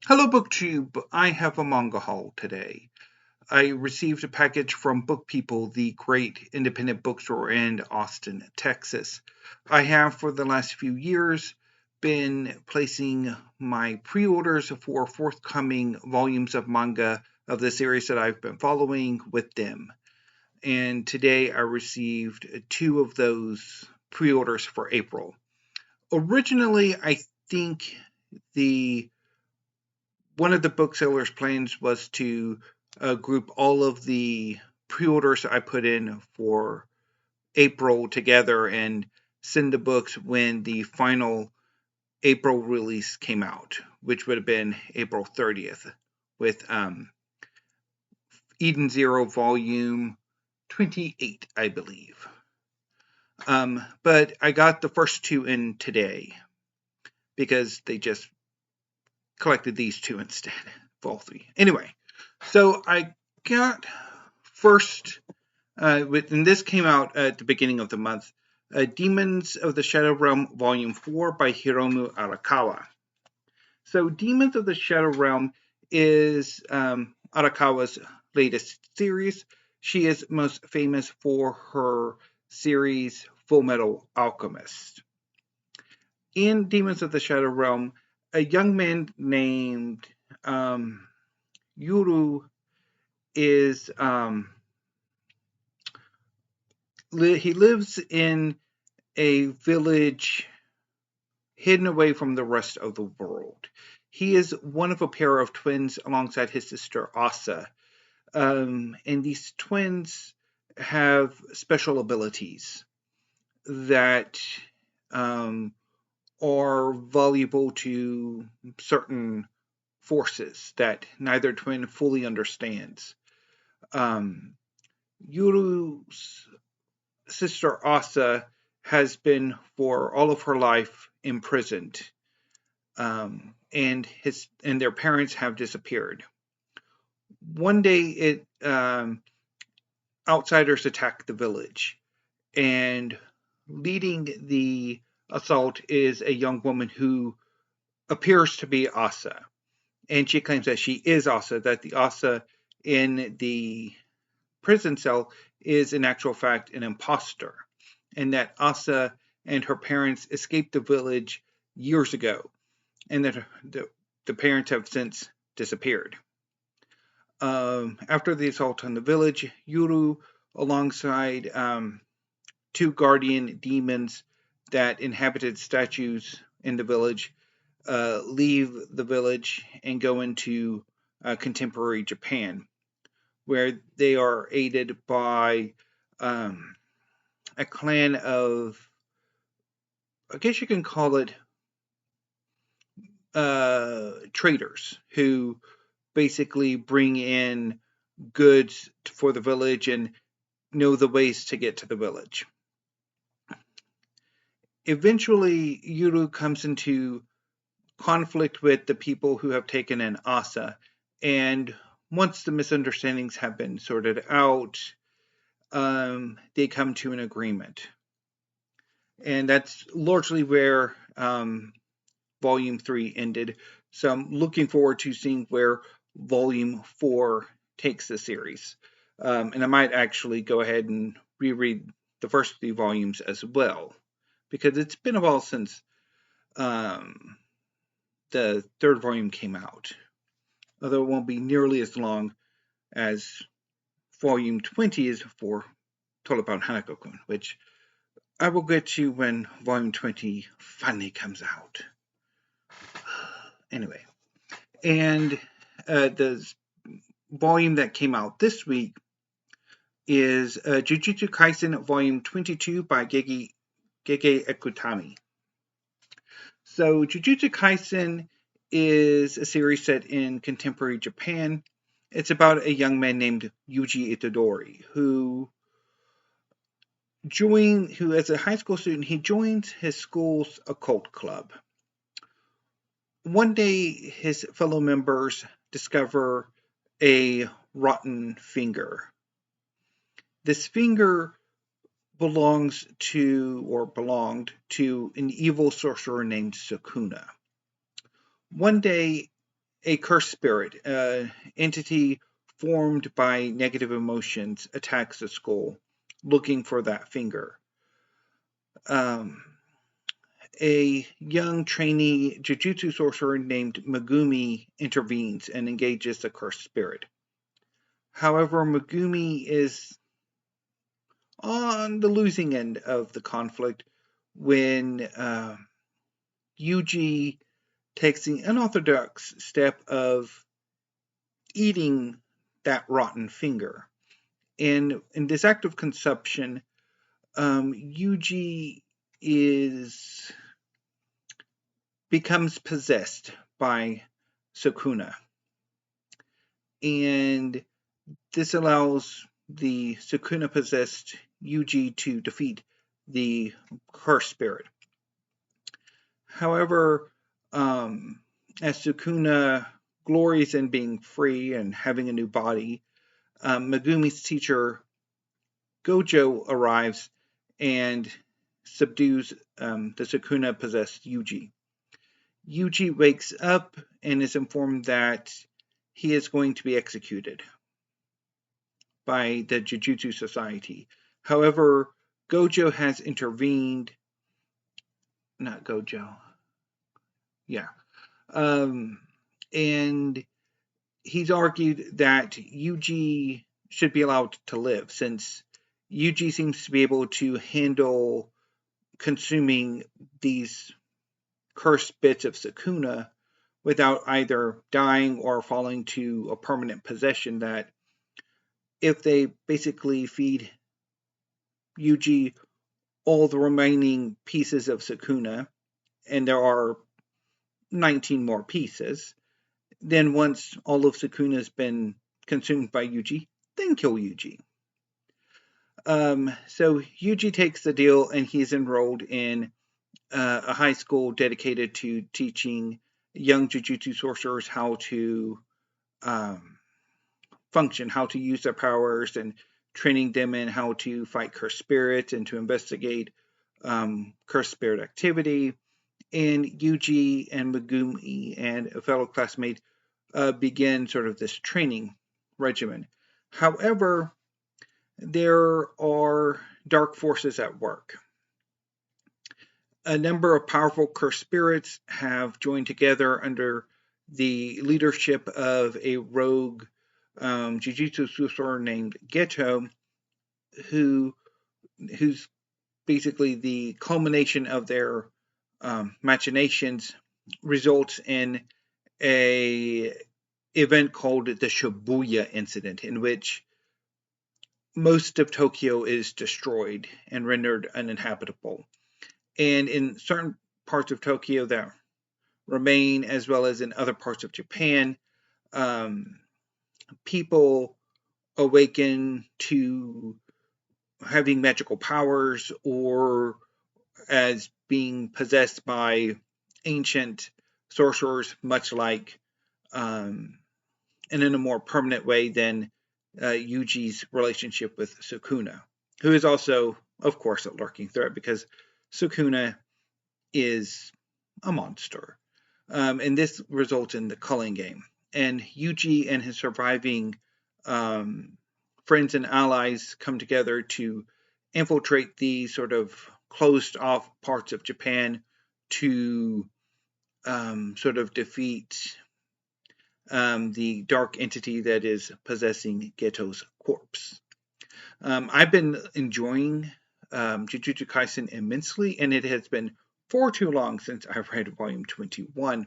Hello BookTube, I have a manga haul today. I received a package from Book People, the great independent bookstore in Austin, Texas. I have for the last few years been placing my pre-orders for forthcoming volumes of manga of the series that I've been following with them. And today I received two of those pre-orders for April. Originally, I think the one of the booksellers' plans was to group all of the pre-orders I put in for April together and send the books when the final April release came out, which would have been April 30th, with Eden Zero Volume 28, I believe. But I got the first two in today because they just collected these two instead of all three. Anyway, so I got first, and this came out at the beginning of the month, Demons of the Shadow Realm Volume 4 by Hiromu Arakawa. So Demons of the Shadow Realm is Arakawa's latest series. She is most famous for her series Full Metal Alchemist. In Demons of the Shadow Realm, a young man named Yuru is he lives in a village hidden away from the rest of the world. He is one of a pair of twins alongside his sister Asa, and these twins have special abilities that are valuable to certain forces that neither twin fully understands. Yuru's sister Asa has been for all of her life imprisoned, and their parents have disappeared. One day, outsiders attack the village, and leading the assault is a young woman who appears to be Asa. And she claims that she is Asa, that the Asa in the prison cell is in actual fact an imposter, and that Asa and her parents escaped the village years ago, and that the parents have since disappeared. After the assault on the village, Yuru, alongside two guardian demons that inhabited statues in the village, leave the village and go into contemporary Japan, where they are aided by a clan of, I guess you can call it, traders who basically bring in goods for the village and know the ways to get to the village. Eventually, Yuru comes into conflict with the people who have taken in Asa, and once the misunderstandings have been sorted out, they come to an agreement. And that's largely where Volume 3 ended. So I'm looking forward to seeing where Volume 4 takes the series. And I might actually go ahead and reread the first three volumes as well, because it's been a while since the third volume came out. Although it won't be nearly as long as Volume 20 is for Tolipan Hanako-kun, which I will get to when Volume 20 finally comes out. Anyway, and the volume that came out this week is Jujutsu Kaisen Volume 22 by Gege Akutami. So Jujutsu Kaisen is a series set in contemporary Japan. It's about a young man named Yuji Itadori who as a high school student, he joins his school's occult club. One day, his fellow members discover a rotten finger. This finger belonged to an evil sorcerer named Sukuna. One day, A cursed spirit, entity formed by negative emotions, attacks the skull, looking for that finger. Um, a young trainee Jujutsu sorcerer named Megumi intervenes and engages the cursed spirit. However, Megumi is on the losing end of the conflict when Yuji takes the unorthodox step of eating that rotten finger. And in this act of consumption, Yuji becomes possessed by Sukuna. And this allows the Sukuna possessed Yuji to defeat the cursed spirit. However, as Sukuna glories in being free and having a new body, Megumi's teacher Gojo arrives and subdues the Sukuna possessed Yuji. Yuji wakes up and is informed that he is going to be executed by the Jujutsu Society. However, Gojo has intervened. Not Gojo. Yeah. And he's argued that Yuji should be allowed to live, since Yuji seems to be able to handle consuming these cursed bits of Sukuna without either dying or falling to a permanent possession, that if they basically feed Yuji all the remaining pieces of Sukuna, and there are 19 more pieces, then once all of Sukuna's been consumed by Yuji, then kill Yuji. So Yuji takes the deal, and he's enrolled in a high school dedicated to teaching young Jujutsu sorcerers how to function, how to use their powers, and training them in how to fight cursed spirits and to investigate cursed spirit activity. And Yuji and Megumi and a fellow classmate begin sort of this training regimen. However, there are dark forces at work. A number of powerful cursed spirits have joined together under the leadership of a rogue Jujutsu sorcerer named Gege, who's basically the culmination of their machinations results in a event called the Shibuya incident, in which most of Tokyo is destroyed and rendered uninhabitable. And in certain parts of Tokyo that remain, as well as in other parts of Japan, people awaken to having magical powers, or as being possessed by ancient sorcerers, much like, and in a more permanent way than Yuji's relationship with Sukuna, who is also, of course, a lurking threat, because Sukuna is a monster. And this results in the culling game. And Yuji and his surviving friends and allies come together to infiltrate the sort of closed off parts of Japan to sort of defeat the dark entity that is possessing Geto's corpse. I've been enjoying Jujutsu Kaisen immensely, and it has been for too long since I've read Volume 21.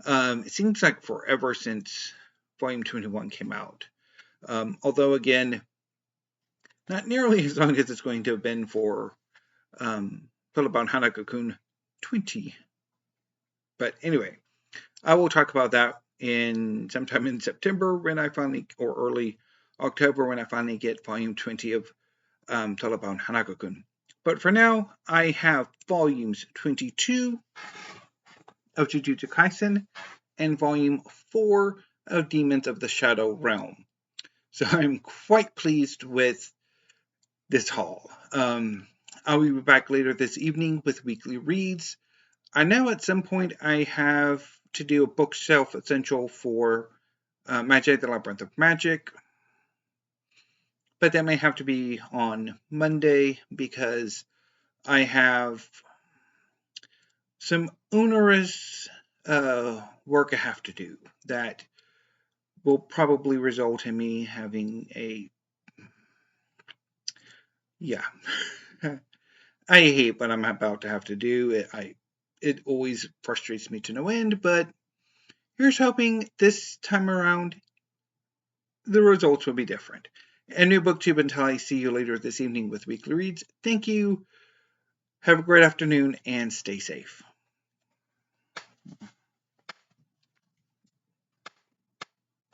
It seems like forever since Volume 21 came out. Although, again, not nearly as long as it's going to have been for Philipon Hanako-kun 20. But anyway, I will talk about that sometime in September when I finally, or early October when I finally get Volume 20 of Philipon Hanako-kun. But for now, I have Volumes 22 of Jujutsu Kaisen and Volume 4 of Demons of the Shadow Realm. So I'm quite pleased with this haul. I'll be back later this evening with weekly reads. I know at some point I have to do a bookshelf essential for Magic the Labyrinth of Magic, but that may have to be on Monday because I have some onerous work I have to do that will probably result in me having a I hate what I'm about to have to do. It always frustrates me to no end, but here's hoping this time around the results will be different. A new booktube until I see you later this evening with weekly reads. Thank you. Have a great afternoon and stay safe.